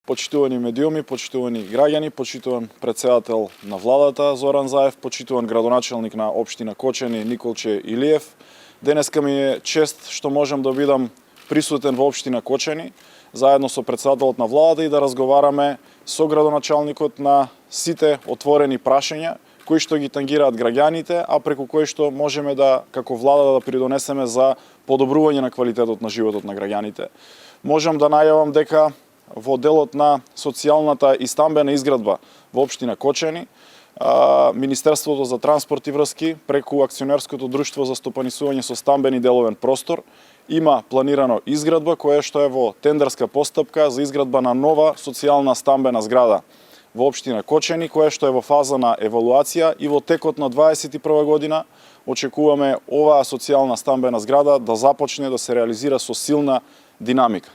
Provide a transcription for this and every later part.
Почитувани медиуми, почитувани граѓани, почитуван председател на владата Зоран Заев, почитуван градоначелник на општина Кочани Николче Илиев. Денеска ми е чест што можам да бидам присутен во општина Кочани, заедно со председателот на владата и да разговараме со градоначалникот на сите отворени прашања кои што ги тангираат граѓаните, а преку кои што можеме да, како влада, да придонесеме за подобрување на квалитетот на животот на граѓаните. Можам да најавам дека во делот на социјалната и стамбена изградба во општина Кочани, Министерството за транспорт и врски преку акционерското друштво за стопанисување со стамбен и деловен простор има планирано изградба која што е во тендерска постапка за изградба на нова социјална стамбена зграда во општина Кочани, која што е во фаза на евалуација и во текот на 2021 година очекуваме оваа социјална стамбена зграда да започне да се реализира со силна динамика.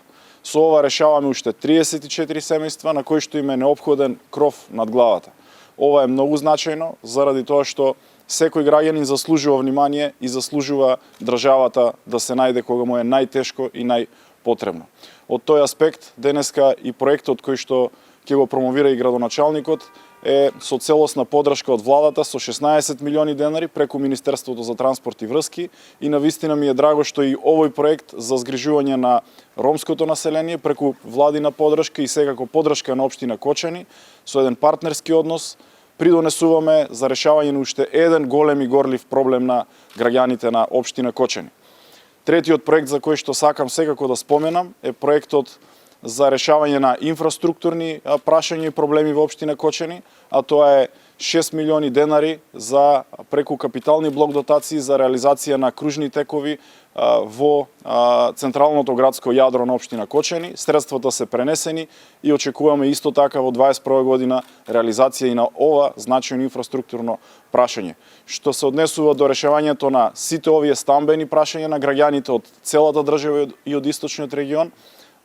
Со ова решаваме уште 34 семејства на кои што им е неопходен кров над главата. Ова е многу значајно заради тоа што секој граѓанин заслужува внимание и заслужува државата да се најде кога му е најтешко и најпотребно. Од тој аспект денеска и проектот кој што ќе го промовира и градоначалникот е со целосна подршка од владата со 16 милиони денари преку Министерството за транспорт и врски и навистина ми е драго што и овој проект за згрижување на ромското население преку владина подршка и секако подршка на општина Кочани со еден партнерски однос придонесуваме за решавање на уште еден голем и горлив проблем на граѓаните на општина Кочани. Третиот проект за кој што сакам секако да споменам е проектот за решавање на инфраструктурни прашања и проблеми во општина Кочани, а тоа е 6 милиони денари за преку капитални блок дотации за реализација на кружни текови во централното градско јадро на општина Кочани. Средствата се пренесени и очекуваме исто така во 2021 година реализација и на ова значајно инфраструктурно прашање. Што се однесува до решавањето на сите овие стамбени прашања на граѓаните од целата држава и од источниот регион,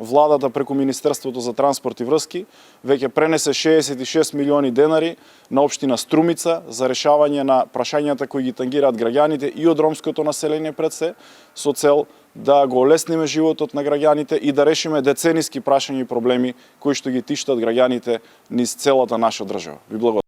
владата преку Министерството за транспорт и врски веќе пренесе 66 милиони денари на општина Струмица за решавање на прашањата кои ги тангираат граѓаните и од ромското население пред се, со цел да го олесниме животот на граѓаните и да решиме децениски прашања и проблеми кои што ги тиштат граѓаните низ целата наша држава. Ви благодарам.